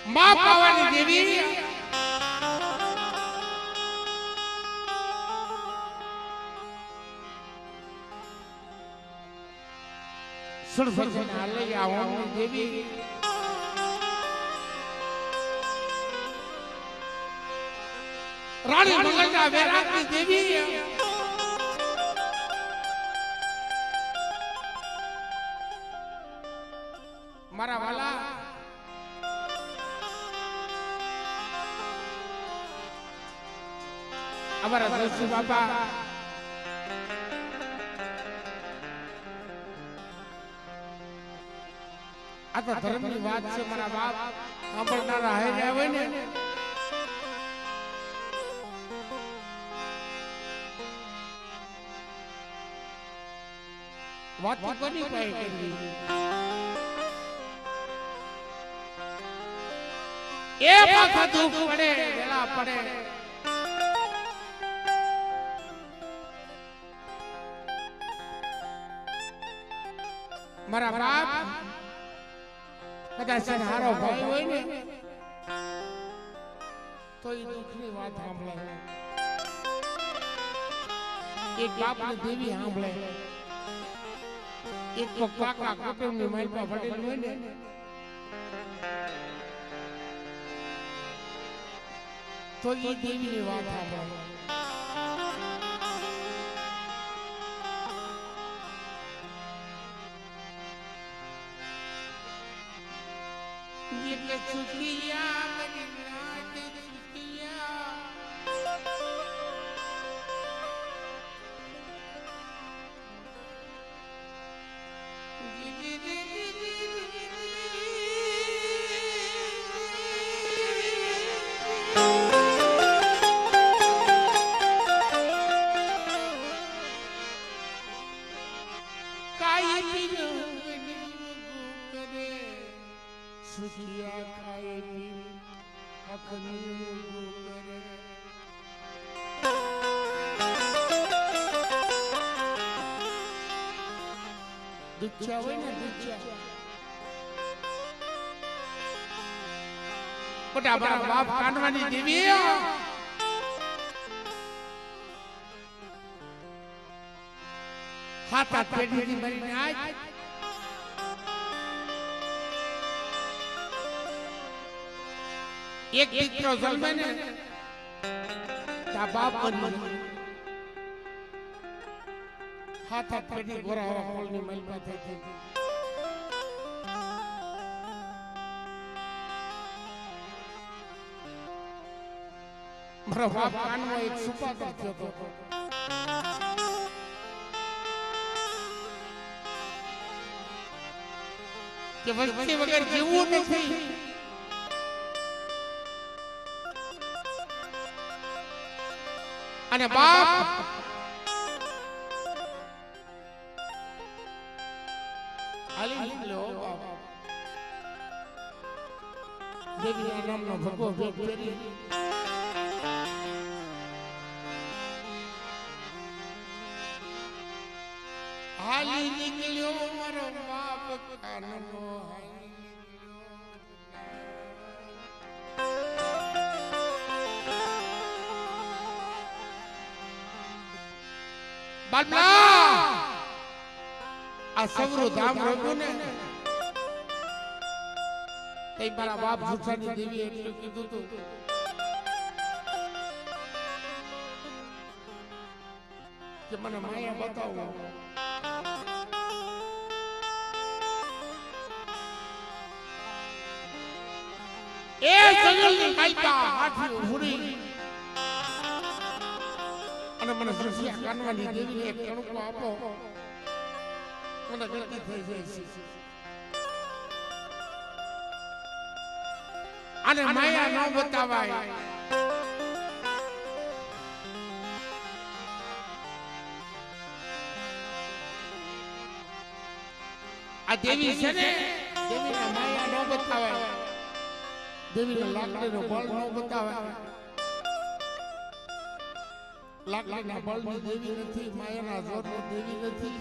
માં પાવાની દેવી સુરસજન આલયા ઓમની દેવી રાણી મંગલના વેરાગની દેવી મારા વાલા અમારા દર્શી બાપા આ તો ધર્મની વાત છે મારા બાપ સાંભળનારા હારે હોય ને વાત કોની પાસે કરવી એ પાછા દુઃખ પડે વેલા પડે મારા બાપ કદાચ હારો ભાઈ હોય ને તો એ દુઃખની વાત સાંભળે એક બાપની દેવી સાંભળે એક તો કાકા કુટુંબની માલપા વડીલ હોય ને તો એ દેવીની વાત સાંભળે ये चुकिया मेरी नाट चुकिया काई पीनो सुखिया खाए पी अखनी करे दुच्छा હોય ને દુચ્છા મોટા મારા બાપ કાનવાની દેવી હાથ હાથ પેઢીની મરીને આજ એક દીકરો જન્મે ને તા બાપ બની હાથ હાથ પેઢી ગોરા હવા કોલની મલપા થઈ મારો બાપ કાનમાં એક સુપાત્ર થયો હતો કે વસ્તી વગર જીવવું નથી અને બાપ હાલી લો બાપ દેવીના નામનો ભગવો ભેટ કરી હાલી નીકળ્યો મારો બાપ કાનનો બાલમા આ સવરો ધામ રહ્યું ને તે મારા બાપ જુઠાની દેવી એટલું કીધું તું કે મને માયા બતાવો એ જંગલની માલપા હાથી ઉભરી અને મને સુશિયા કાનવાની દેવીને એક કણકો આપો મને ગલતી થઈ જાય છે અને માયા ન બતાવાય આ દેવી છે ને દેવીના માયા ન બતાવાય દેવીના લાકડીનો બળ ન બતાવાય લાકડીના બળની દેવી નથી માયાના જોરની દેવી નથી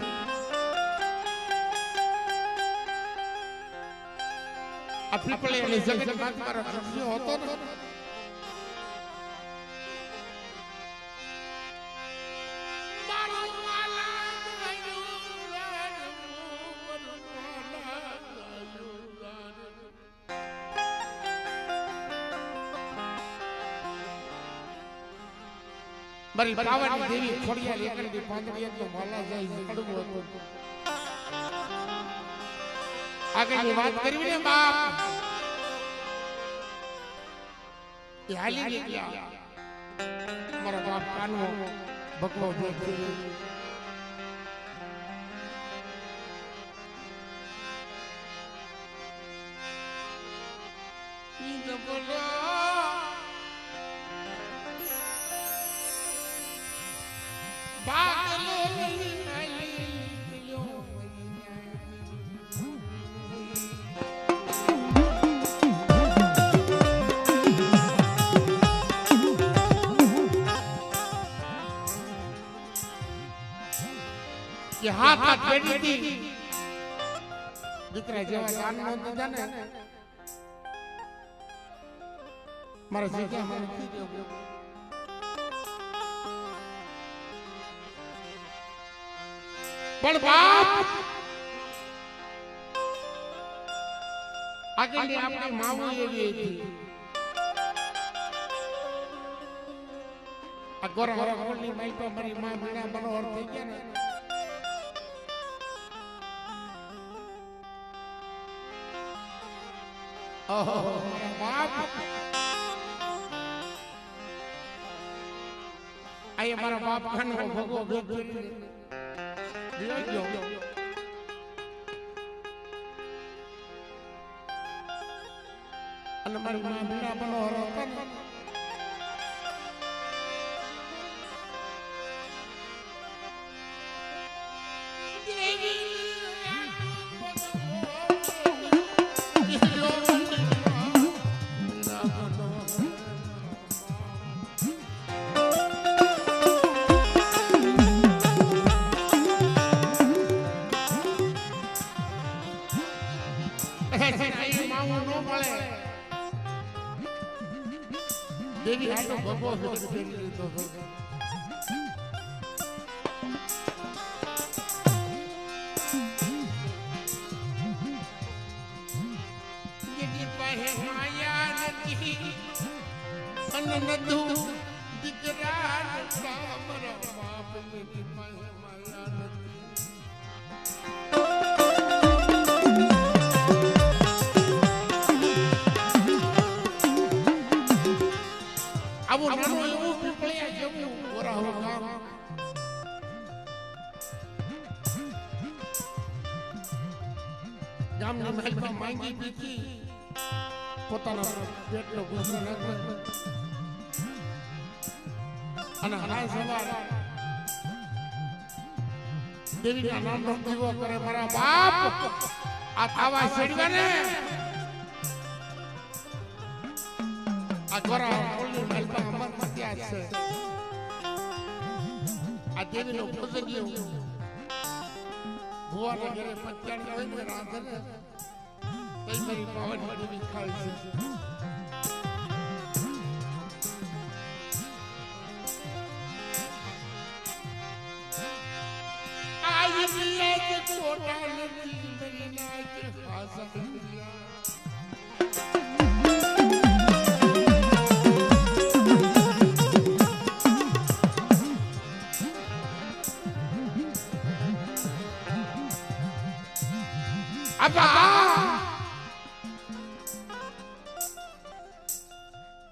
આ પીપળે અને જગત માં મારો સત્ય હતો ને મારી પાવાની દેવી ખોડિયાર એકલની પાંદડી તો માલા જાય પડવું હતું આગળની વાત કરવી ને બાપ એ હાલી નીકળ્યા મારો બાપ કાનવો બકલો જોઈ બોલો કે હાથ હાથ બેઠી હતી દીકરા જેવા કાન નો જાને મારા જીજા મને કીધું પણ બાપ આગળની આપણી માવું એવી હતી આ ગોરા ગોરા ગોરની માઈ તો મારી માં મીણા મનોહર થઈ ગયા ને ઓહો બાપ આયે મારા બાપ ખાનો ભગવો ભેગો ગયો અને મારી માં મીણા મનોહર હતા ને દેવી હાટો ભગવો ફેરી લીધો યદી પહે માયા નથી અનનદુ દીકરા સામરા બાપ ની પહે માયા નથી આવું નાનું એવું પીપળિયા જેવું ઓરાહું ગામ ગામની મહેલમાં માંગી પીકી પોતાના પેટનો ગુસ્સો નાખવા અને હાલ સવાર દેવીના નામનો દીવો કરે મારા બાપ આ તાવા છેડવા ને આ ગોરા ઓલી મહેલમાં અમર મત્યા છે આ દેવીનો ભોજન ભુવાના ઘરે પત્યાણી હોય ને રાંધે ને તઈ મારી પાવન દેવી ખાય છે આઈ બિયા કે છોટા નથી મેરી નાચ હાસા બિયા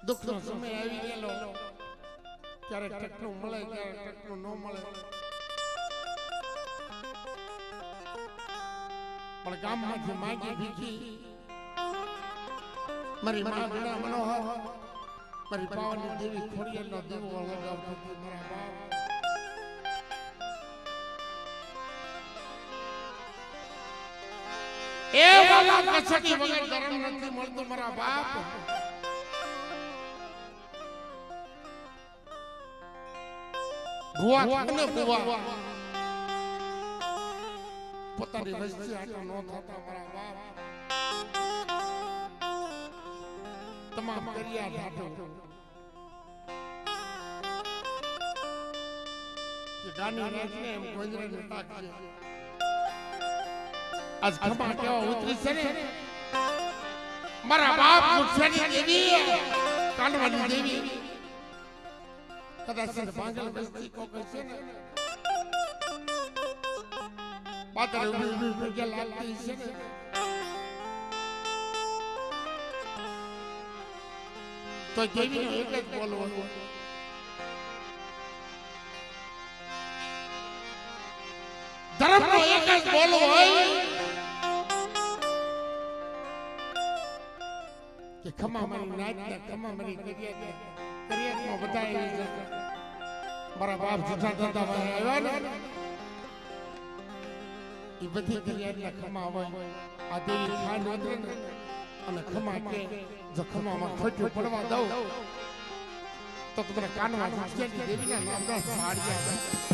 દુઃખનો સમય આવી ગયેલો ક્યારેક ટકનું મળે ક્યારેક ટકનું ન મળે પણ ગામમાંથી માંગી ભીખી મારી મા વીણા મનોહર મારી પાવાની દેવી ખોડિયારનો દીવો લગાવતો હતો મારા બાપ એ વાલા કસકી વગર ધર્મ નથી મળતો મારા બાપ ભુવા અને ભુવા પોતાની વસ્તી આટલા ન થતા મારા બાપ તમામ કર્યા ઢાઢો કે ગાની રાતને એમ ગોંજરાને તાકજે આજ ખમા કેવા ઉતરી છે ને મારા બાપ મુક્ષાની દેવી કાનવાની દેવી કદાચ ભાંગલ વસ્તી કોક છે ને પાતળ ઉભી પગે લાગતી છે ને તો દેવીનો એક જ બોલવાનું ધર્મનો એક જ બોલવો હોય કે ખમા મારી નાચને ખમા મારી કરિયામાં બધા આવી છે મારા બાપ જૂઠા ધંધા ભાઈ આવ્યા ને એ બધી કરિયાના ખમા હોય આ દેવી ખાંડ ઉતરે ને અને ખમા કે જો ખમામાં ખોટું પડવા દઉં તો તમને કાનમાં મુક્ષાની દેવીના નામના સાડિયા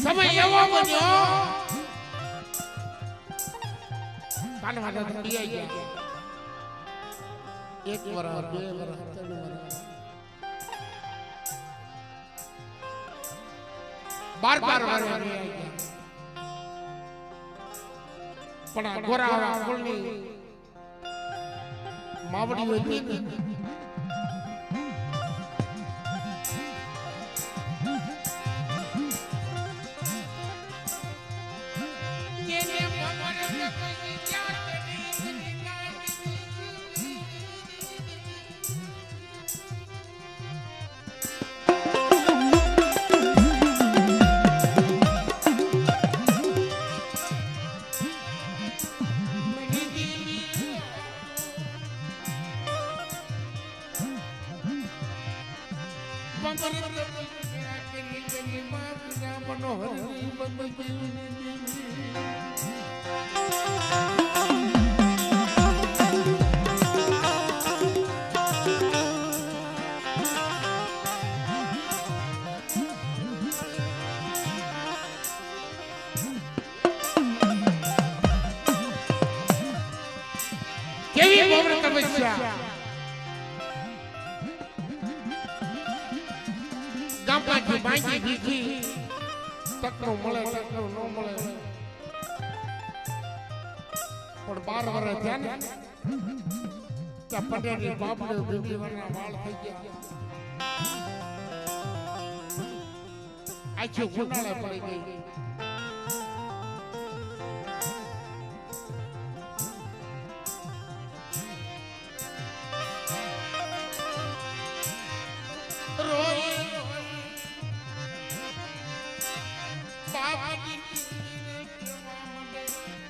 સમય એવો બન્યો કાનમાં દાદા પીઆઈ ગયા એક વરસ બે વરસ ત્રણ વરસ 12 વરસ આવી ગયા પણ ગોરા ફૂલની માવડી હતી ને કેવી બોમર તપસ્યા ગામમાંથી બાંકી દીધી તકનો મળે તકનો ન મળે પણ 12 વર્ષ થયા ને ત્યાં પટેલની બાપને બીબી વરના વાળ થઈ ગયા આખી ગુનાળે પડી ગઈ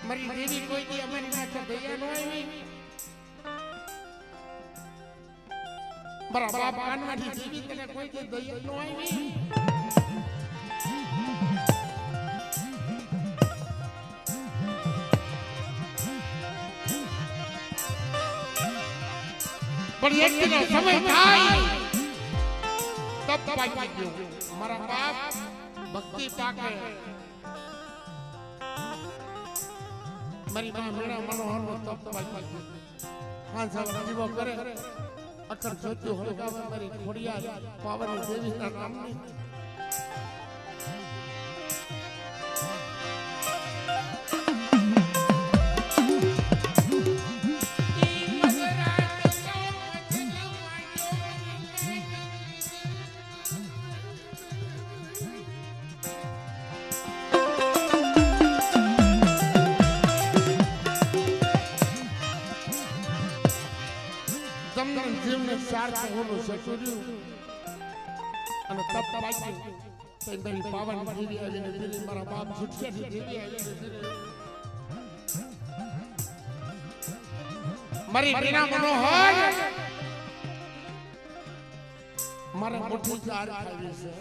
મારી દેવી કોઈ દી અમારી માથે દયા ન આવી મારા બાપ કાનમાંથી દેવી તને કોઈ દી દયા ન આવી પણ એક દિનો સમય થાય તપ પાકી ગયો મારા બાપ ભક્તિ પાકે મારી માં મેણા મનોહરનો તપ પાકી ગયો હાંસા જીવો કરે અકર જ્યોતિ હળગાવે મારી ખોડિયાર પાવન દેવીના નામની ચાર હોનું સચુર્યું અને તપ પાક્યું તો મારી પાવન દેવી આવીને દીધી મારા બાપ છૂટક્યાથી દેવી આવીને દીધી મારી બીના મનોહર મારા મોટી ચાર ખાવી છે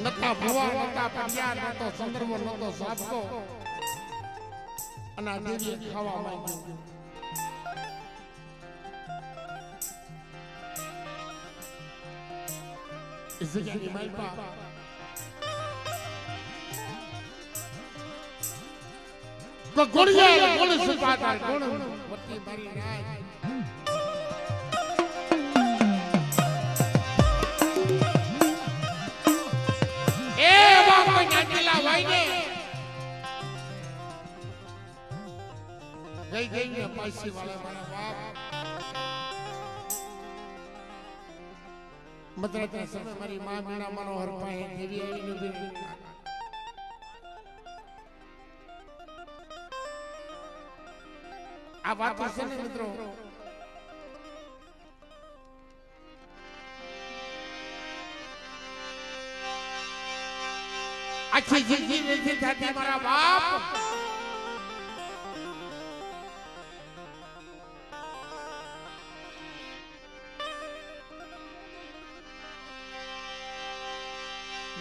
નતા ભુવા નતા પંજાર નતો સંદર્ભ નતો સાબકો અને આ દેવીએ ખાવા માંગ્યું. એ જગ્યાની માલપા તો ગોળિયા ગોળ સુપાતા ગોળ વતી મારી રાજ એ બાપ નાચલા વાઈને ગઈ ને પાછી વાળા મારા બાપ મદ્રાસના સમય મારી માં મીણા મનોહર પાસે દેવી આવીને ઉભી આ વાત છે ને મિત્રો આખી જિંદગી નથી થતી મારા બાપ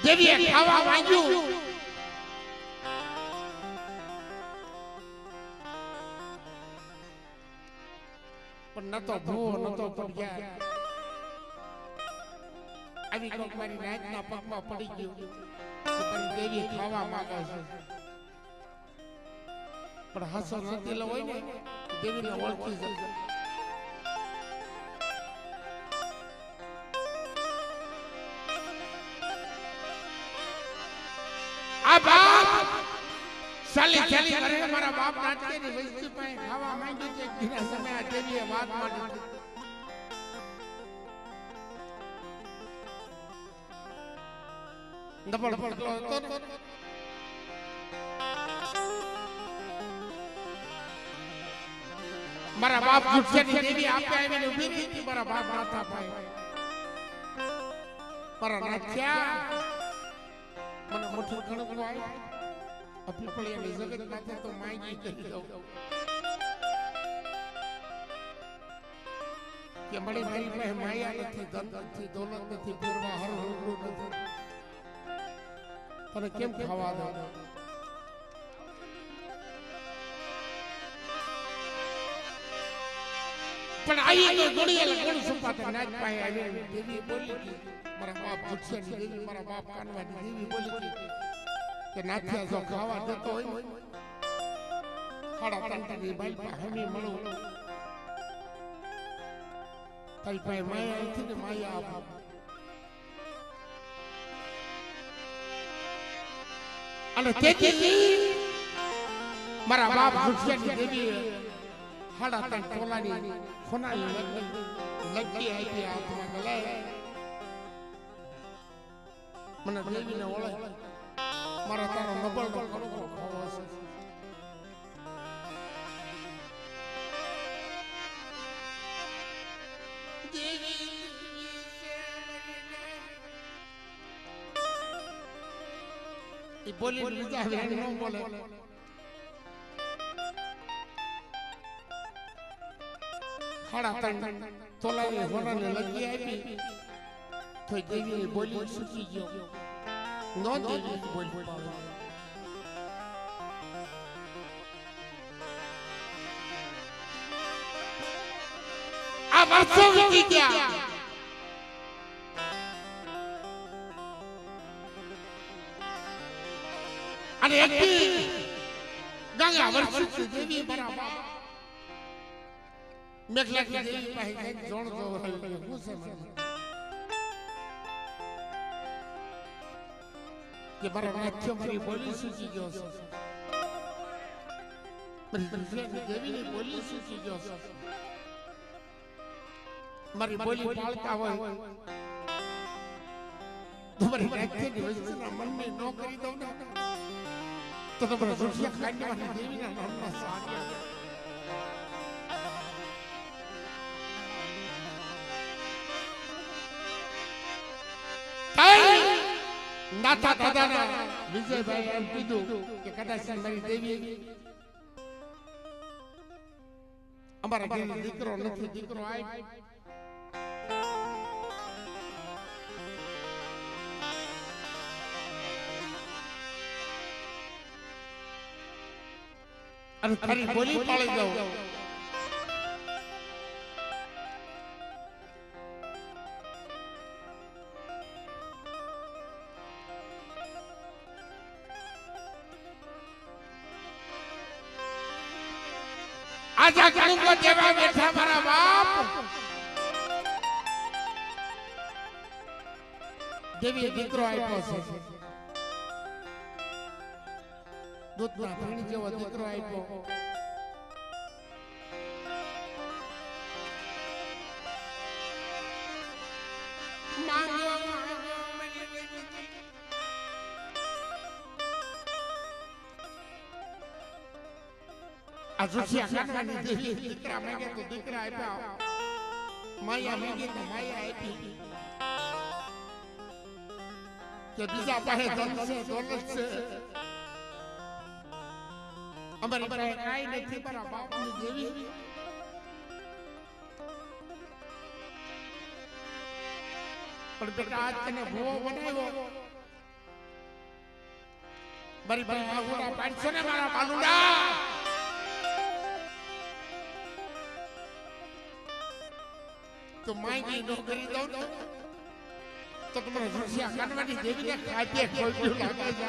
દેવીએ ખાવા માંગ્યું પણ નતો ભૂવો નતો પડ્યા આવી કોક મારી નાચના પગમાં પડી ગયું પણ દેવી ખાવા માંગે છે પણ હસો નથી લો હોય ને દેવીને ઓળખી જશે આ બાપ ચાલી ચાલી કરે મારા બાપ નાટકે ની વૈસી પાસે ખાવા માંગ્યું છે ઘીના સમય આ દેવીએ વાત માંડી ડબલ પડતો હતો મારા બાપ ગુસ્સાની દેવી આપે આવીને ઊભી રહી મારા બાપ માથા પાય મારા નાચ્યા મને મોટું ઘણું આવી અપીપળિયાની જગત માથે તો માંગી કરી દઉં કે મળી મારી પાસે માયા નથી ધન નથી દોલત નથી પૂરવા હર હરડું નથી તને કેમ ખાવા દો પણ આઈ તો ગોળિયા ગોળ સુપાતા નાચ પાસે આવી દેવી બોલી મારા બાપ ગુસ્સાની દેવી મારા બાપ કાનવાની દેવી બોલી કે નાથિયા જો ખાવા દેતો હોય ખાડા તંટની બાઈ પા હમી મળો તારી પાસે માયા હતી ને માયા આપ અને તેથી મારા બાપ ગુસ્સાની દેવી ખાડા તંટ ટોલાની ખોનાની લગી આપી હાથમાં ગલાય મને દેવીને ઓળખ મારા તારો નબળ નો કડકો ખાવો છે એ બોલી બીજા વેણ નો બોલે ખાડા તણ તોલાની હોનાને લગી આપી તો દેવી બોલી સુકી ગયો નો દેવી બોલી આ વર્ષો વીતી ગયા અને એક ગંગા વર્ષો દેવી બરાબર મેઘલા દેવી પાસે જોણ જો હું સમજ કે મારા નાથ્ય મારી બોલી સૂચી ગયો છે દેવીની બોલી સૂચી ગયો છે મારી બોલી પાળતા હોય તમારી નાથ્યની વસ્તુના મનને ન કરી દઉં ને તો તમારા સુખિયા ખાંડવાની દેવીના નામના સાગ્યા નાથા દાદાના વિજયભાઈ એમ કીધું કે કદાચ મારી દેવી અમારા ઘરનો દીકરો નથી દીકરો આય અને તારી બોલી પાળી દઉં. આજા કણુકો દેવા બેઠા મારા બાપ. દેવીએ દીકરો આપ્યો છે. દૂધના પાણી જેવો દીકરો આપ્યો. આ જોશિયા કાનવાની દેવી દીકરા માંગે તો દીકરા આપ્યા. માયા માંગે તો માયા આપી. કે બીજા પાસે ધન છે દોલત છે. અમારી પાસે કાઈ નથી મારા બાપની દેવી. પણ બેટા આજ તને ભૂવો બનાવ્યો. મારી પાસે આગોડા પાડશો ને મારા બાલુડા. તો માંગી નો કરી દઉં ને તો તમારે જોશિયા કાનવાની દેવીને ખાધે ખોલ્યું લાગે છે.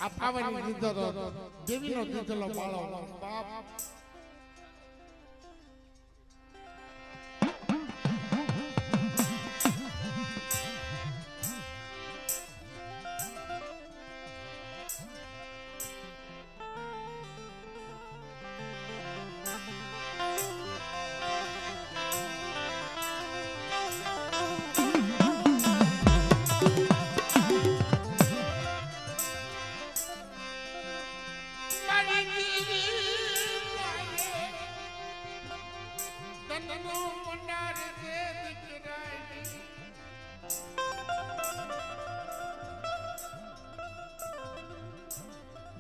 આ પાવાની દીધો દેવીનો દીધેલો બાળો બાપ.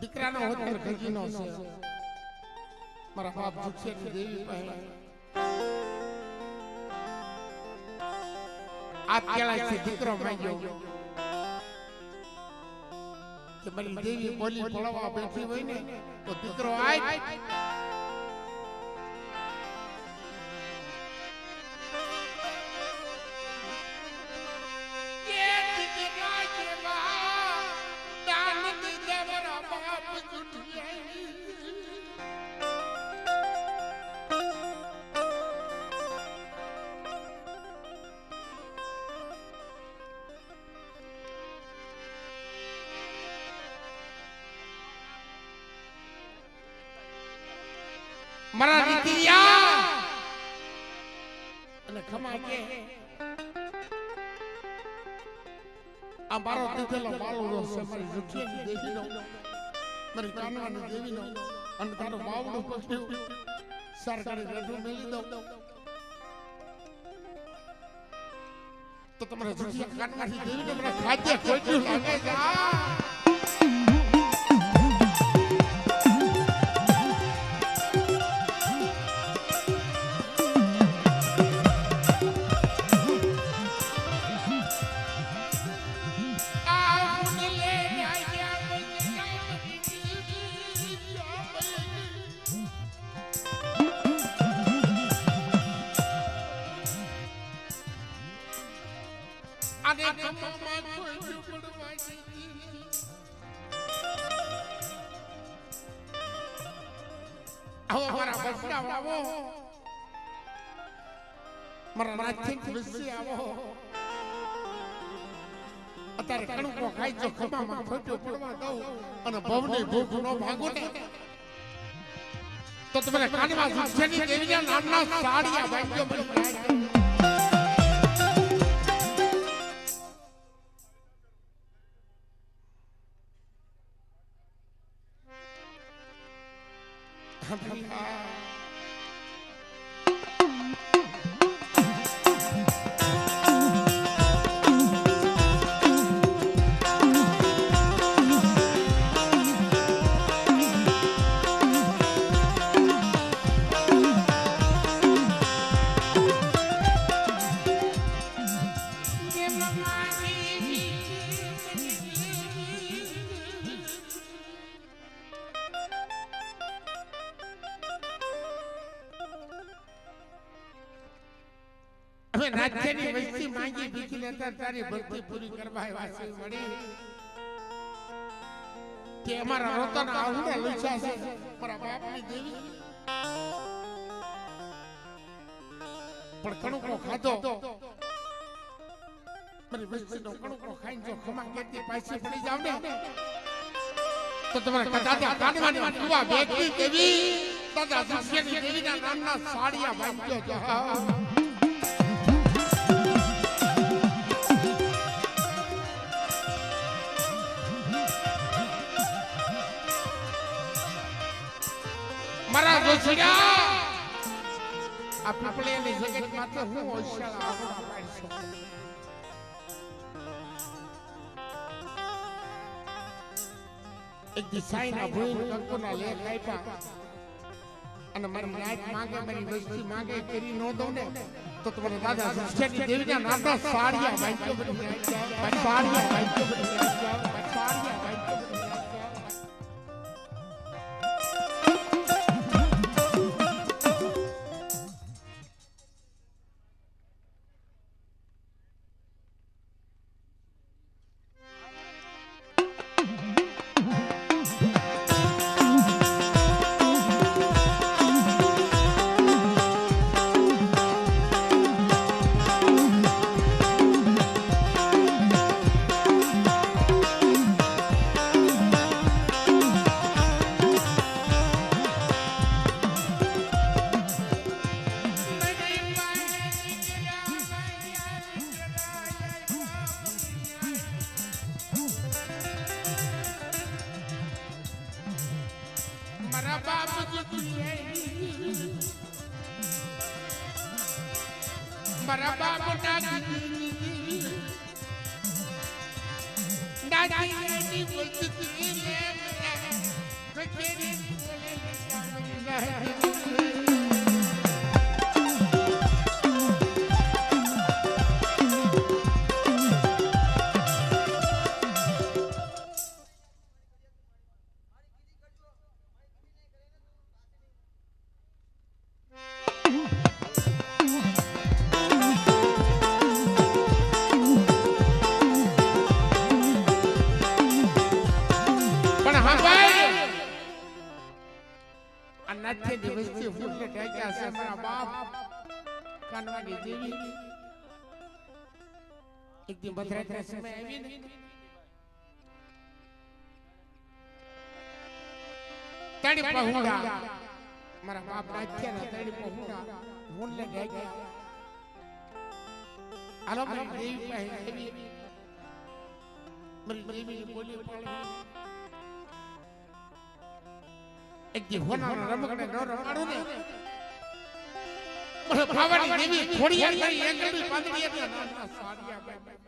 દીકરાનો હોતર ખજીનો છે. મારા બાપ જુક્ષે દેવી પાસે આપ કેળા છે દીકરો માંગ્યો. કે મારી દેવી બોલી પડવા બેઠી હોય ને તો દીકરો આય. મારા દીકરિયા અને ખમા કે આ મારો દીધેલો બાળો છે. મારી જુઠિયાની દેવીનો, મારી કાનવાની દેવીનો. અને તારો બાવડું પકડ્યું સરકારે રઢું મેલી દઉં તો તમારા જુઠિયા કાનવાની દેવીને મને ખાધે ખોટ્યું લાગે છે. અત્યારે કણકો ખાઈ જો ખમામાં ખોટો પડવા દઉં અને ભવની ભૂખ નો ભાગું ને તો તમારે કાનમાં જુઠ્ઠાની દેવીના નામના સાડિયા ભાગ્યો મળી જાય. રાજ્યની વસ્તી માંગી ભીખી લેતા તારી ભક્તિ પૂરી કરવા વાસી મળી કે અમારા રોતાના આહુડા લઈછા છે મારા બાપની દેવી પણ કણુકો ખાધો મારી વસ્તીનો કણુકો ખાઈને જો ખમા કેતી પાછી પડી જાવ ને તો તમારા દાદા કાનવાની કુવા બેગની દેવી દાદા સુખિયાની દેવીના નામના સાડિયા બાંધ્યો જા મારા દોસ્તિયા આ પીપળીની જગત માથે હું હોશિયાર આગળ પાડશું એક દિશાઈના ભૂલ કંકુના લેખ આપ્યા અને મારી રાત માંગે મારી વસ્તી માંગે કરી નો દઉં ને તો તમારા દાદા સુખિયાની દેવીના નામના સાડિયા બાંધ્યો બની સાડિયા બાંધ્યો બની સાડિયા મારા બાપ દાદી વસ્તી લે કચેરી નાથે દિવસથી ફૂલને ઢાંક્યા છે મારા બાપ કાનવાની દેવી એક દી મધરાત્રે સમય આવી ને તણી પહોંડા મારા બાપ નાખ્યા ને તણી પહોંડા ફૂલને ઢાંક્યા આલો મારી દેવી પાસે આવી મારી દેવીની બોલી પાડી એક દી હોનાનો રમકડે ન રમાડું ને મને ભાવાની દેવી ખોડિયાર કરી એકડી પાંદડી એટલે નાના સાડિયા બાંધી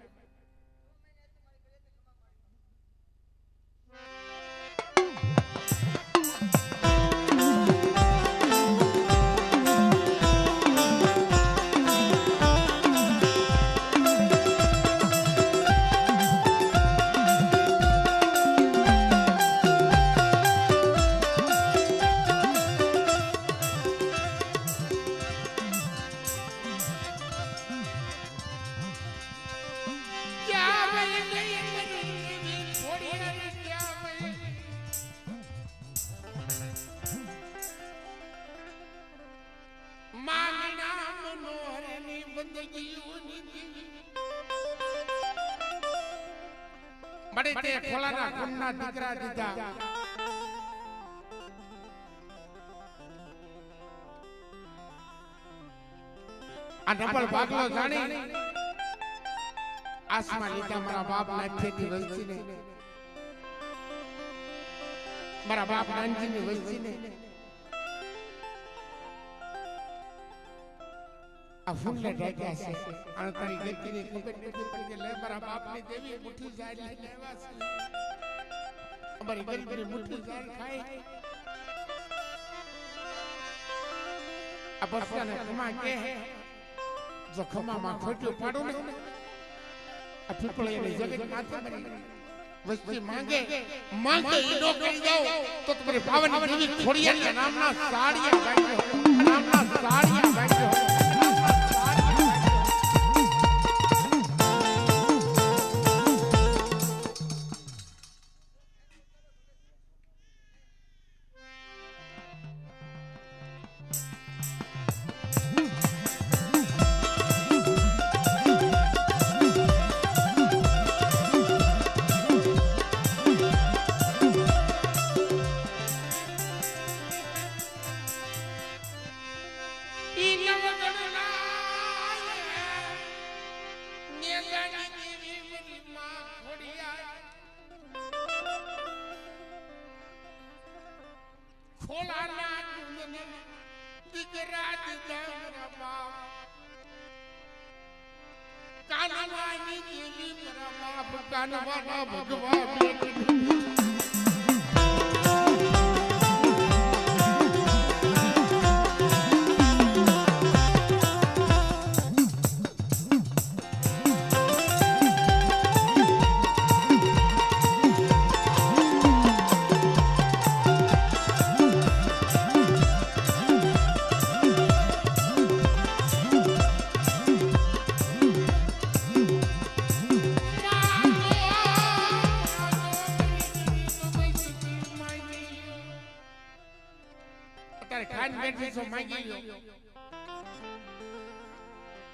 બડે તે ખોલાના કુંડના દીકરા દીધા આ ડબલ ભાગલો જાણી આસમાન લીધા મારા બાપ નાથેની વંશીને મારા બાપ નાનજીની વંશીને આ ફૂલને ઢાંક્યા છે અને તારી ગતિની ખબર નથી પડતી લે મારા બાપની દેવી મુઠ્ઠી ઝાડ લઈને આવ્યા છે અમારી ગરીબની મુઠ્ઠી ઝાડ ખાય આ પરસાને ખમા કે જો ખમામાં ખોટ્યું પાડું ને આ પીપળીની જગત માથે મરી વસ્તી માંગે ઈ નો કરી દઉં તો તમારી પાવન દેવી ખોડિયારના નામના સાડિયા ગાયો નામના સાડિયા ગાયો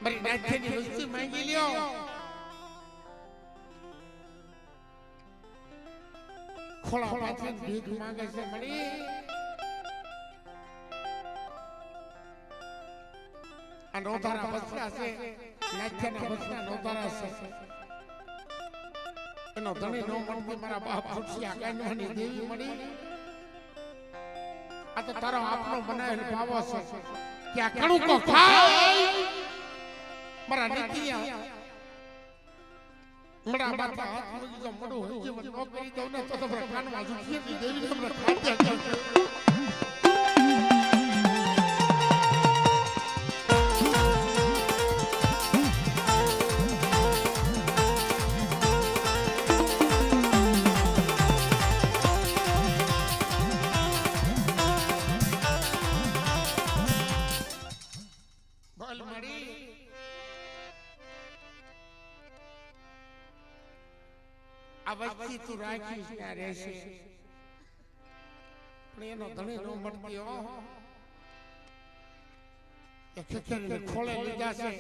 મારી નાથની વસ્તી માંગી લ્યો ખોળા પાછળ ભીખ માંગે છે મળી આ નોધારા બસરા છે નાથના બસરા નોધારા છે એનો ધણી નો મળતી મારા બાપ ફૂટસિયા કાનવાની દેવી મળી આ તો તારો આપનો બનાવેલ ભાવો છે કે આ કણું કો ખાય મારા નીતિયા મડા માથા હાથ મૂકી જો મોડું હોય જે મને નો કરી દઉં ને તો તમારા કાનમાં ઝૂકી દેવીને મને ખાધ્યા અવશ્ય તું રાખીશ ત્યાં રહેશે પણ એનો ધણી નો મળતી હો એ ખેતરને ખોળે લીધા છે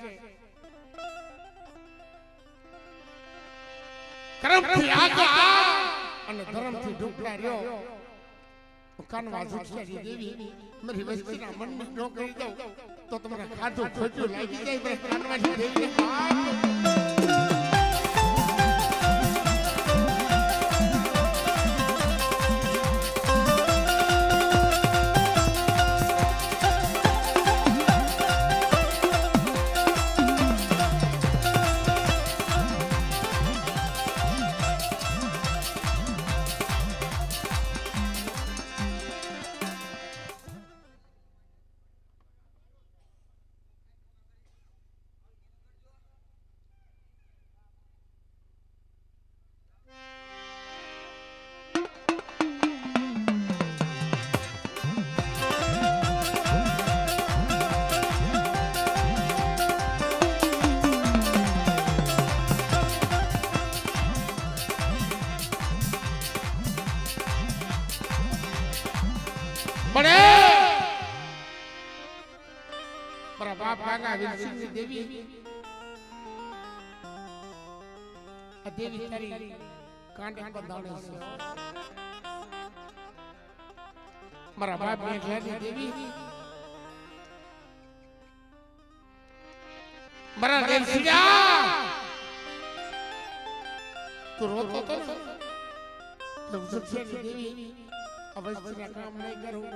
કર્મથી આગળ અને ધર્મથી ઢુકડા રહ્યો કાનવા ઝૂઠિયારી દેવી મારી વસ્તીના મનની નો કરી દઉં તો તમારે ખાધું ખોટું લાગી જાય કાનવાની દેવી દેવી આ દેવી તારી કાંડે બંધાણે છે મારા બાપ ને ઘેરી દેવી મારા દેવસિયા તું રોતો તો ને દેવી અવશ્ય કામ નહીં કરું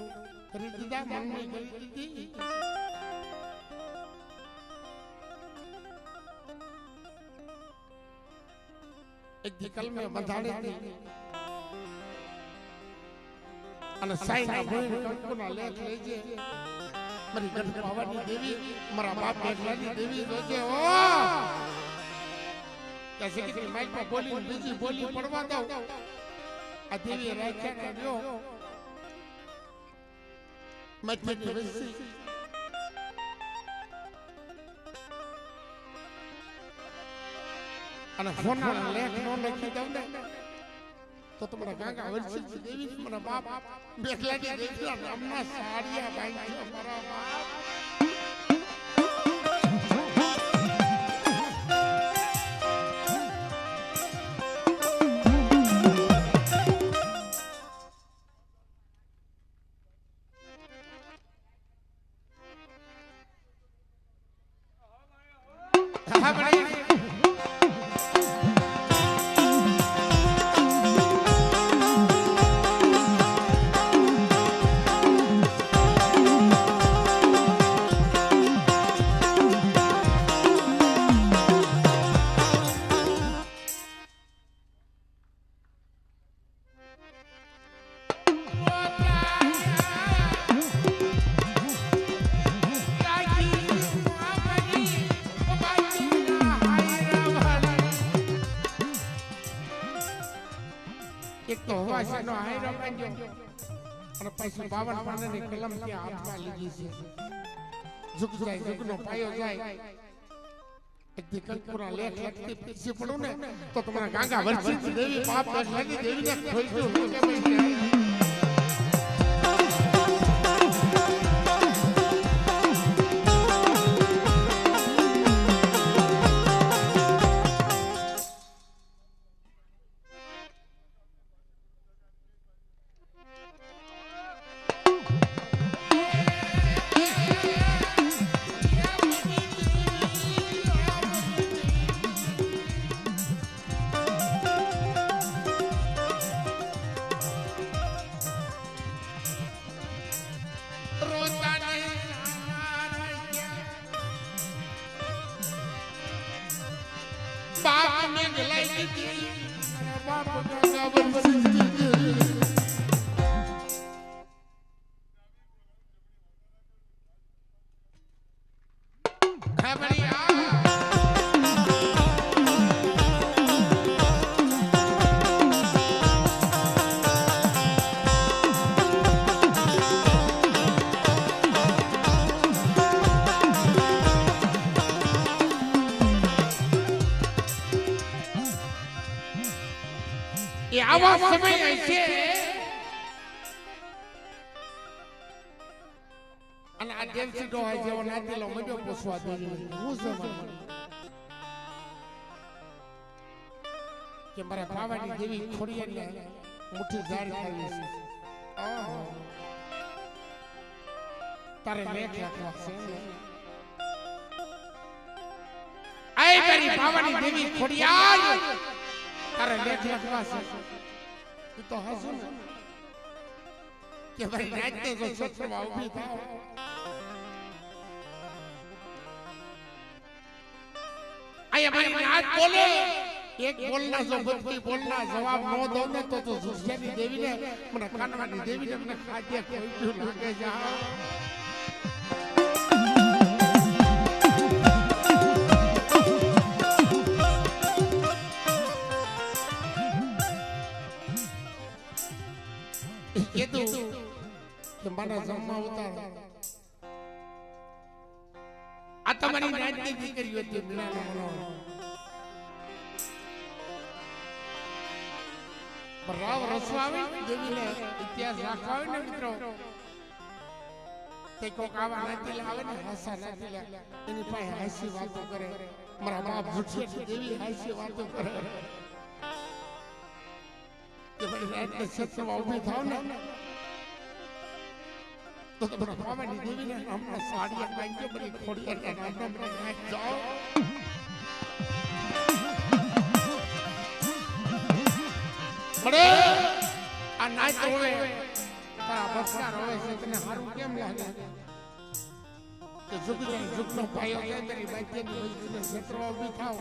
કરી દીધા મન નહીં કરી દીધી એક દીકલ મે બંધાણી હતી અને સાઈના ભૂલ કંકુના લેખ લેજે મારી ગઢ પાવાની દેવી મારા બાપ મેઘલાની દેવી જોજે ઓ કે કે માઈક માં બોલી બીજી બોલી પડવા દો આ દેવી રાખ્યા ગયો મતની વસી અને ફોનના લેખ નો લખી દઉં ને તો તમારા ગાંગા વર્ષી દેવી મારા બાપ મેઘલાની દેવી નામના સાડિયા બાંધી મારા બાપ નો હાયરો બાંધ્યો અને પછી 52 પાનાની કલમ ત્યાં હાથમાં લીધી છે ઝુક જાય ઝુકનો પાયો જાય એક દીકલપુરા લેખ લખતી પીછી પડું ને તો તમારા ગાંગા વર્ષી દેવી બાપ મેઘલાની દેવીને ખોઈતું કે ભાઈ बाप ने गलाई की बाप का वर्षी खबरिया आवाज समय ऐसे અને આ દેવસી ડોહા જેવો નાતીલો મજો પોસવા દેવી હું સમજ કે મારા પાવાની દેવી ખોડિયાને મુઠ્ઠી જારી આવી છે તારે લેખ લખવા છે આય મારી પાવાની દેવી ખોડિયાર તારે લેખ લખવા છે તો હસું કે ભાઈ નાચતે જો સત્રમાં ઊભી થાવ આયા મારી નાચ બોલે એક બોલના જો બધી બોલના જવાબ નો દો ને તો ઝુસ્યાની દેવીને મને કાનવાની દેવીને મને ખાજે કોઈ લાગે જા કે મારા જમવા ઉતાર આ તમારી નાચની દીકરીઓ હતી મીણાનો મનો બરાવ રસવાવી દેવીને ઇતિહાસ રાખવા હોય ને મિત્રો તે કોક આવા નાચી લાવે ને હાસા નાચી લે એની પાસે હાસી વાતો કરે મારા બાપ ભૂખી દેવી હાસી વાતો કરે કે ભાઈ રાતને સત્સંગમાં ઊભી થાવ ને તો તમારા પાવાની દેવીને હમણાં સાડિયા બાંધજો બધી ખોડિયાના નામના નાચ જાઓ બડે આ નાચ રોવે તારા બસકા રોવે છે તને હારું કેમ લાગે કે ઝુકનો પાયો છે તારી બાજ્યની વસ્તુને ક્ષેત્રમાં ઊભી થાવ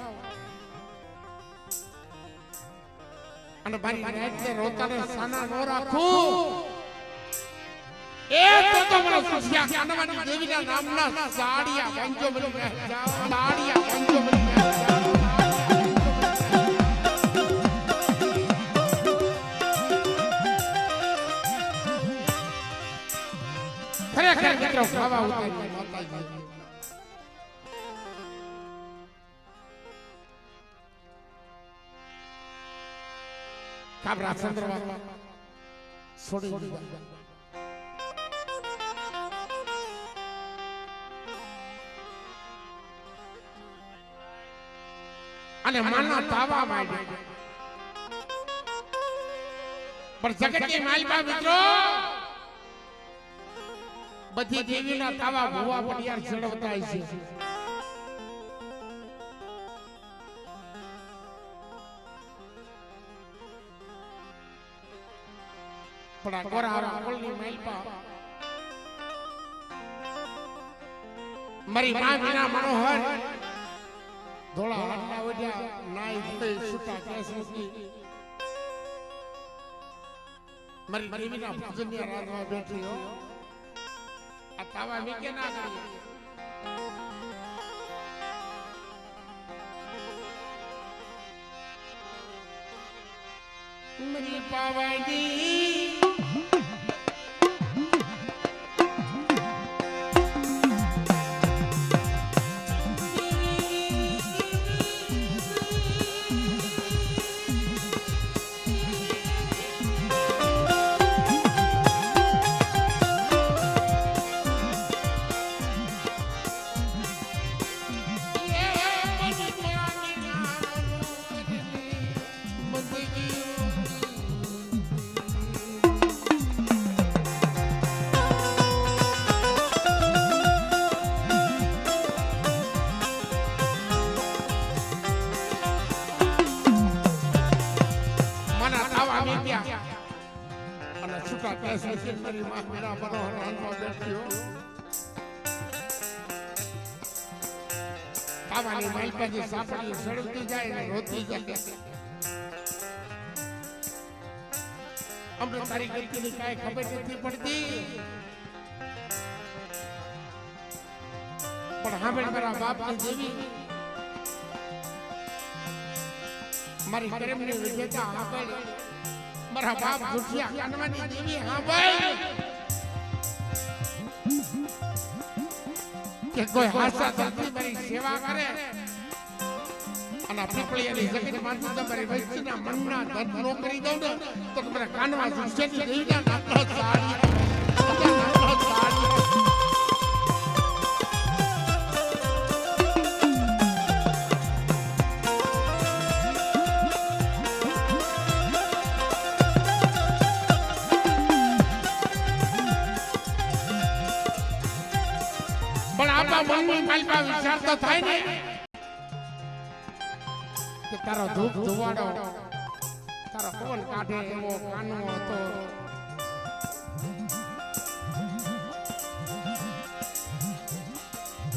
અને મારી રાતે રોતાને સાના નો રાખું એ તો મને સુશિયા કાનવાની દેવીના નામના સાડિયા ગંજો મળી ગયા સાડિયા ગંજો મળી ગયા ખરેખર મિત્રો ખાવા ઉતારી માતાજી કાબરા ચંદ્રવા છોડી દીધા અને માના તાવા માંડ્યા પણ જગતની માલપા મિત્રો બધી દેવીના તાવા ભુવા પડિયાર ચડવતા છે પણ આ ગોરા કોલની માલપા મારી માં વિના મનોહર ધોળા હાથના વડ્યા નાઈ ધોઈ સુતા કેસ નથી મારી દેવીના ભજનિયા રાધવા બેઠી હો આ તાવા મીકે ના કરી મરી પાવાજી અને છૂટા કેસ નથી મારી માં મેરા મનોહર હાથમાં બેઠ્યો તાવાની માલપાજી સાપડી સળગતી જાય ને રોતી જાય અમને તારી ગતિની કાંઈ ખબર નથી પડતી પણ સાંભળ મારા બાપની દેવી મારી કર્મની વિજેતા સાંભળ મારા બાપ દુખિયા કાનવાની દેવી સાંભળ કે કોઈ હાસા ધરતી મારી સેવા કરે અને પીપળિયાની જગત માંથી તમારી વસ્તીના મનના ધન નો કરી દઉં ને તો તમારા કાનવા દુખિયાની દેવીના નામનો સાડી મનની માલપા વિચાર તો થાય ને કે તારો ધૂપ ધુવાડો તારો પવન કાઢે એવો કાનવો હતો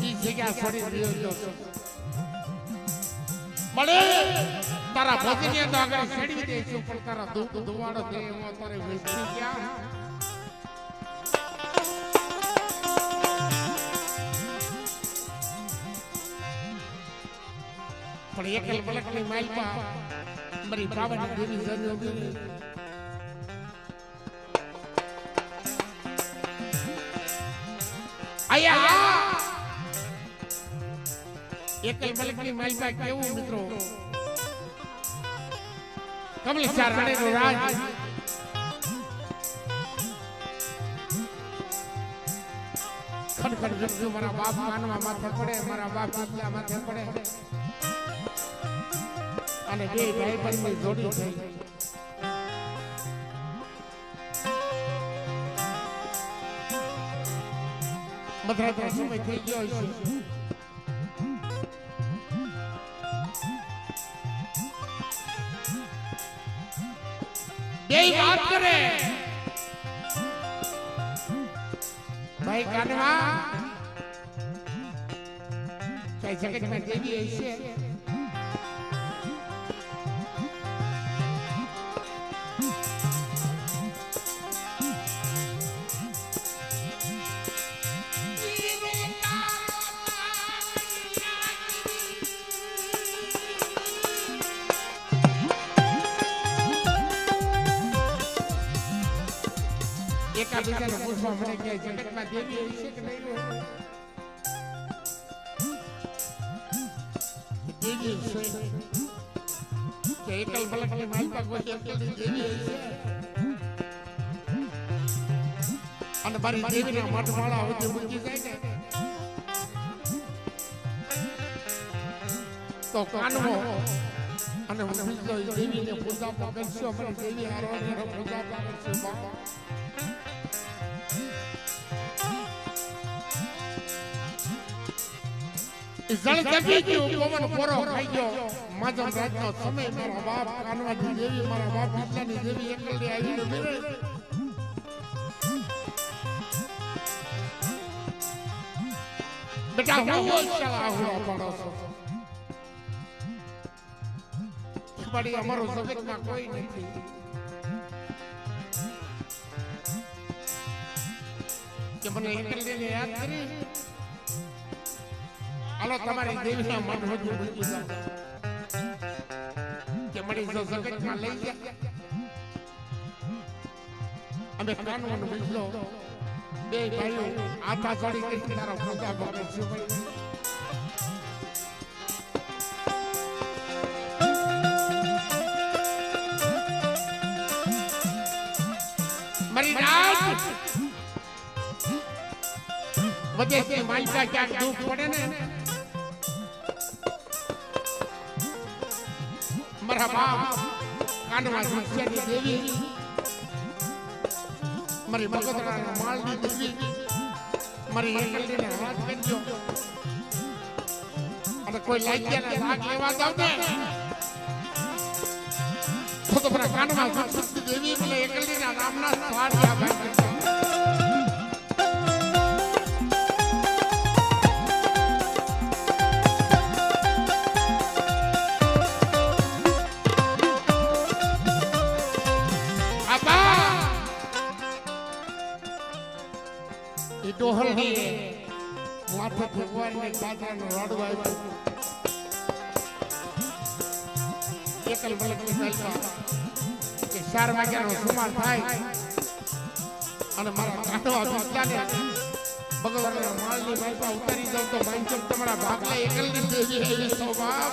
ઈ જગ્યા છોડી દીધો મળે તારા ભજનીય તો આગળ છેડી દઈશું પણ તારા ધૂપ ધુવાડો દે એવો તારે વેચી ગયા પણ એકલ મલકની માલપા મારી પાવાની દેવી જન્મી આયા એકલ મલકની માલપા કેવું મિત્રો કમલેશ્વર રાણીનો રાજ ખડખડ વ્યક્તિ મારા બાપ માનવા માથે પડે મારા બાપ માથે પડે અને બે ભાઈ બંધની જોડી થઈ મધરાતનો સમય થઈ ગયો છે બે વાત કરે ભાઈ કાનવા કઈ જગતમાં દેવી હશે એકાબીજાને પૂછવા મને કે જગતમાં દેવી હશે કે નહીં હોય? દેવી હશે કે એકલ બલકની માલપા કોઈ એકલની દેવી હશે? અને મારી દેવીના મઠમાળા હવે મૂકી જાય ને તો કાનવો અને હું બીજો દેવીને પૂજા કરશો અમારી દેવી હારવાની પૂજા કરશો. જળ દબી ગયું, પવન પોરો ખાઈ ગયો. માજમ રાતનો સમય મારા બાપ કાનવાની દેવી મારા બાપ બીજાની દેવી એકલની આવીને મિલે. બેટા હું ચાલા હું પડો છો બડી અમારો જગતમાં કોઈ નથી. કે મને એકલને યાદ કરી હાલો તમારી દેવીના મન વધુ મૂકી જાઓ કે મળી જો જગતમાં લઈ ગયા. અમે કાનવાનો બીજો બે ભાઈઓ આતા જોડી કરી તારો પૂજા કરશું. મારી રાત વચ્ચે માલકા ક્યાંક દુઃખ પડે ને મારા બાપ કાનવા દુષ્યની દેવી મારી મગોદરાના માલની દેવી મારી એકલીને હાથ કરજો અને કોઈ લાગ્યાને લાગ લેવા જાવ ને તો મારા કાનવા દુષ્યની દેવી મને એકલીના નામના સ્વાર્યા ભાઈ ડોહલની માથે ભગવાનને પાત્રાનો રોડવા આવ્યો. એકલ બલકની માલપા કે 4 વાગ્યાનો સુમાર થાય અને મારા કાઢવા બીજાને ભગવાનના માળની માલપા ઉતારી જાવ તો માનચમ તમારા ભાગલા એકલની દેવી એવી સ્વભાવ.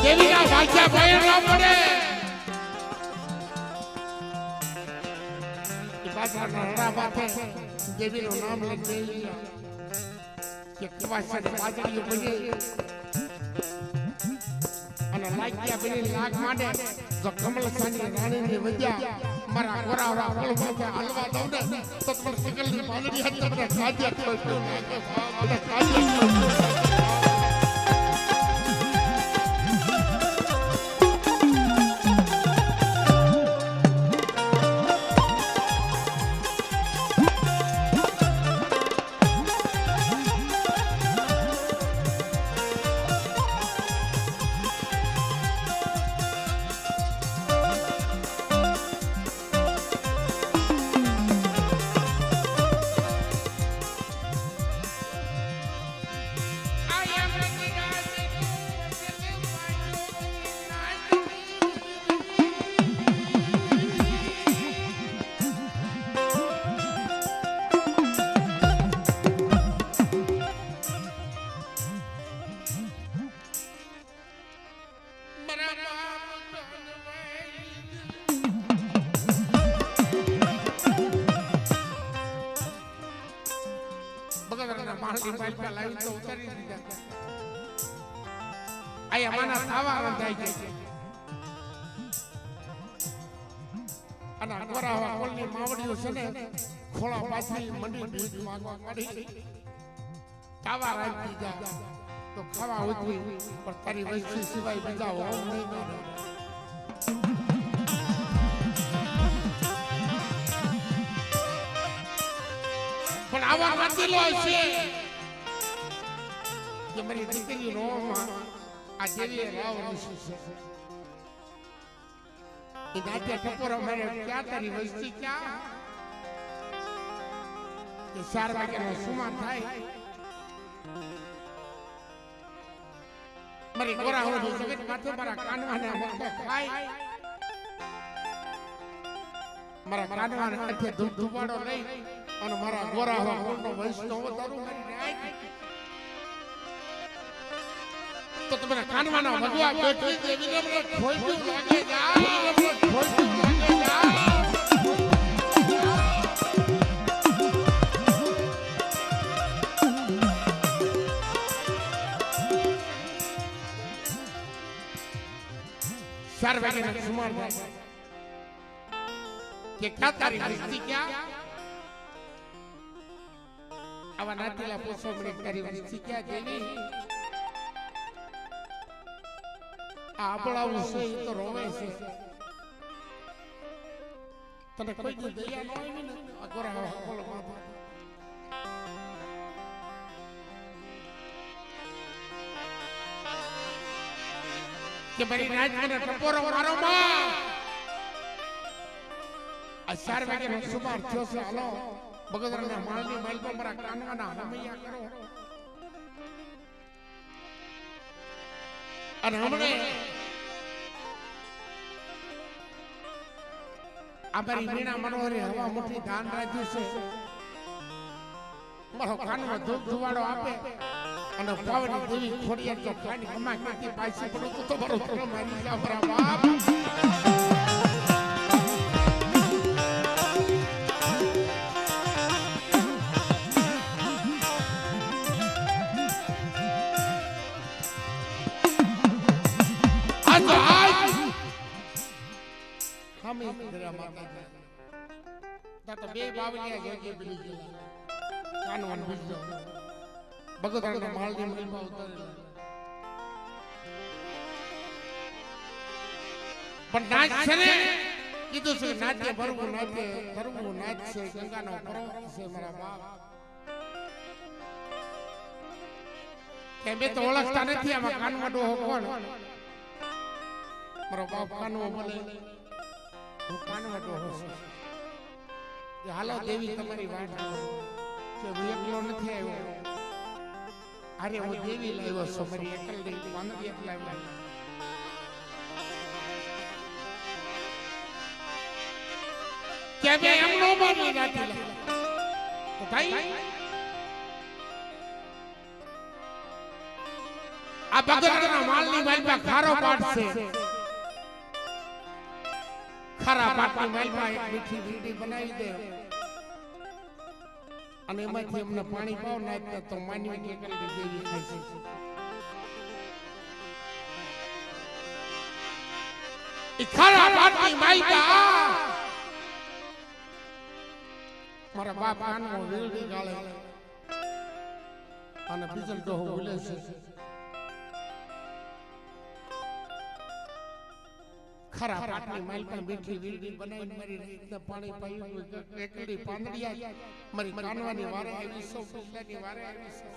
દેવીના ભાગ્યા ભય ન પડે એ પાછળના રડા માથે દેવીનું નામ લઈ કે કવાસને પાજડીઓ બની અને લાગ્યા બની લાગ માંડે જો કમલસાની રાણીની વજ્યા મારા ગોરાવરા કળમાં હાલવા દઉં ને તો પણ સકલની પાલડી હતી તમને કાજ્યા કરતો અને કાજ્યા મારી માલપા લાવી તો ઉતારી દીધા. આયા માના થાવા રંધાઈ છે અને ગોરાવા કોલની માવડીઓ છે ને ખોળા પાછી મંડી ભીખ માંગવા કાઢી થાવા રાખી દીધા તો ખાવા ઉતરી પણ તારી વસ્તી સિવાય બીજા હોમ નહીં મળે. પણ આવા વાતીલો છે કે મારી દીકરી રોમાં આ દેવીએ રાવ ઋષિ છે એ નાટ્ય ટપોરા મારે ક્યાં તારી વસ્તી ક્યાં કે 4 વાગ્યાનો સુમા થાય મારી ગોરા હોની જગત માથે મારા કાનવાના મક્કા ખાય મારા કાનવાના હાથે ધૂપવાડો લઈ અને મારા ગોરા હો કોણનો વૈષ્ણવ તારું મારી નાય તો તમે કાનવાના ભગવા બેઠી દેવીને મને ખોઈતું લાગે જા મને ખોઈતું લાગે જા चार वागे सुमार के क्या तारी वस्ती क्या आवा नातीला पूछो मने तारी वस्ती क्या देवी आपळाવું છે તો રોવે છે તને કોઈ દી દયા ન આવી ને અગોરા બોલો માથા કે મારી નાચ મને ટપોરો મારો માં આ 4 વાગ્યાનો સુમાર થયો છે હાલો બગદરાના માળની માલ પર મારા કાનવાના હમૈયા કરો અને હમણે અમારી મીણા મનોહરે હવા મુઠી દાન રાખ્યું છે મારો કાનવા ધૂપ ધુવાડો આપે અને પાવની દેવી ખોડિયાર તો ખાની કમા કરતી પાછી પડું તો મારો ધર્મ મારી જા મારા બાપ હમે જરા માતા તો બે બાવલિયા જોજે બની ગયેલા કાનવાન બીજો બગદાના માળની મલમાં ઉતરેલા પણ નાચ છે ને કીધું છે નાટ્ય ભરવું નાટ્ય ભરવું નાચ છે ગંગાનો પર્વત છે મારા બાપ કે બે તો ઓળખતા નથી આમાં કાનવાડો હો કોણ મારો બાપ કાનવો બોલે હું કાનવાડો હો છું કે હાલો દેવી તમારી વાત કે હું એકલો નથી આવ્યો અરે હું દેવી લાવ્યો છું મારી એકલ નહીં વાંદરી એકલ લાવ્યો કે બે એમનો બાની રાતી લે તો ભાઈ આ બગડાના માલની માલમાં ખારો પાટ છે ખારા પાટની માલમાં એક મીઠી વીડી બનાવી દે અને એમાંથી અમને પાણી પાવ નાખતા તો માનવી કે કરી દેવી થાય છે ઈ ખારા પાટની માલમાં મારા બાપ કાનનો વીડી ગાળે અને બીજલ તો ભૂલે છે ખરા પાટની માલ પર મીઠી વીડી બનાવીને મારી રીતના પાણી પાયું એકડી પાંદડિયા મારી કાનવાની વારે આવી સો પિલ્લાની વારે આવી સો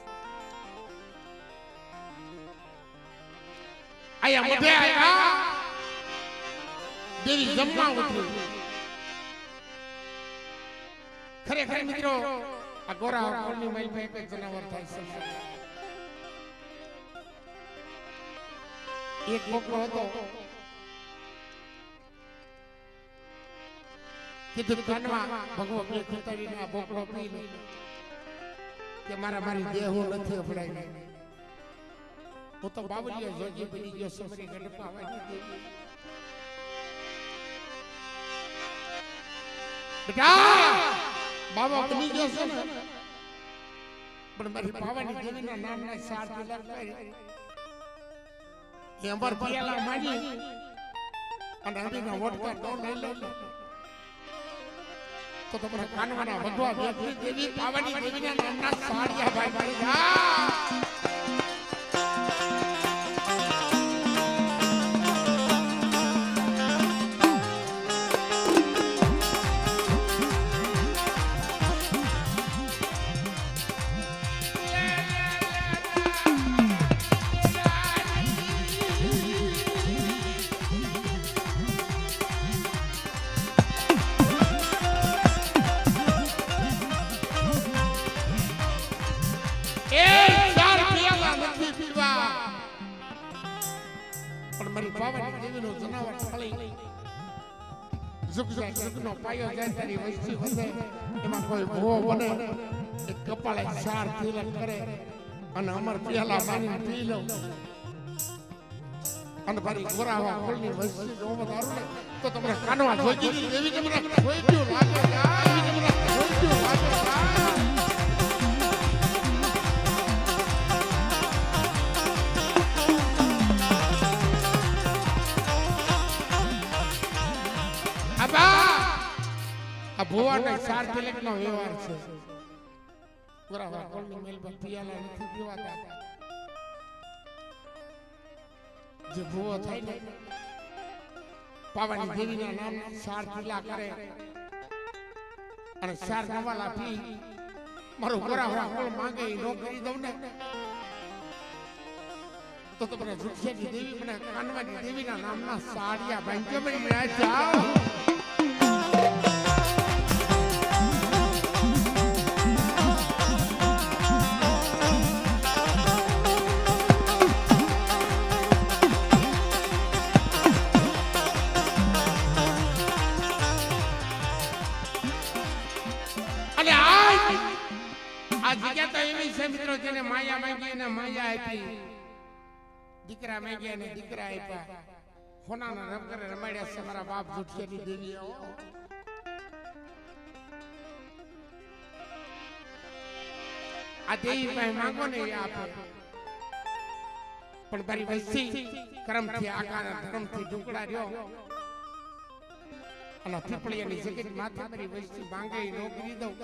આયા મોઢે આયા દેવી જમવા ઉઠી ખરેખર મિત્રો આ ગોરા કોળની માલ પર એક જનાવર થાય છે એક બોકડો હતો કીધું કાનવા ભગવો બે ખુતારીના બોકડો પી લે કે મારી દેહો નથી અપડાઈ હું તો બાવલિયો જોજી બની ગયો સમરી ગડપા આવવાની દેવી બેટા બાબા બની ગયો છે ને પણ મારી પાવાની દેવીના નામના ચાર પિલર કરી કે અંબર પિયાલા માજી અને હરીના વોટકા નો લઈ લો તો તમારા કાનવાના ભગવા બેઠી દેવી પાવાની દેવીના નામના સાડિયા ભાઈ ભાઈ જા ફળી ઝુકનો પાયો જાય તારી વસ્તી વધે એમાં કોઈ ભૂવો બને એ કપાળે 4 તિલક કરે અને અમર પ્યાલા માની પી લો અને મારી ગોરાવા ફૂલની વસ્તી જો વધારું ને તો તમને કાનવા જોઈ દેવી તમને જોઈ ગયો લાગે દેવી તમને જોઈ ગયો લાગે આ ભુવાને 4 તિલકનો વ્યવહાર છે ગોરાવા ફૂલની મેલમાં પિયાલા નથી પીવાતા જે ભૂવો થાય ને પાવાની દેવીના નામ 4 તિલા કરે અને 4 નવાલા પી મારું ગોરાવા ફૂલ માંગે ઈ નો કરી દઉં ને તો તમને વૃક્ષની દેવી મને કાનવાની દેવીના નામના સાડિયા બાંધ્યો બની જાઓ આ જગ્યા તો એવી છે મિત્રો જેને માયા માંગી એને માયા આપી દીકરા માંગ્યા એને દીકરા આપ્યા હોનાના રમકરે રમાડ્યા છે મારા બાપ જુઠિયાની દેવી આ દેવી પાસે માંગો ને એ આપે પણ તારી વસ્તી કર્મથી આકારના ધર્મથી ઢુકડા રહ્યો અને પીપળિયાની જગ્યાની માથે તારી વસ્તી માંગે નો કરી દઉં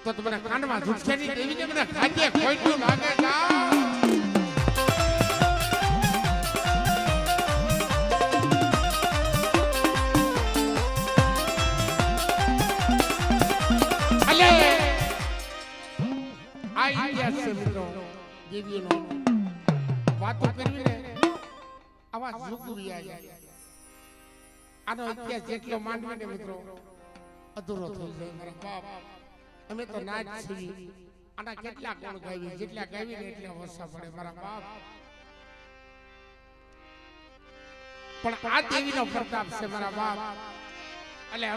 તો તમને કાનમાં ઝુટકેની દેવી ને મને ખાજે ખોઈતું લાગે કા અલે આ ઇતિહાસ છે મિત્રો દેવીનો વાતો કરવી ને આવા ઝુકવી આવી આનો ઇતિહાસ જેટલો માંડવે ને મિત્રો અધૂરો થઈ જાય મારા બાપ અમે તો નાચ છીએ આના કેટલા ગુણ ગાવી જેટલા ગાવી ને એટલા વર્ષા પડે મારા બાપ પણ આ દેવીનો પ્રતાપ છે મારા બાપ એટલે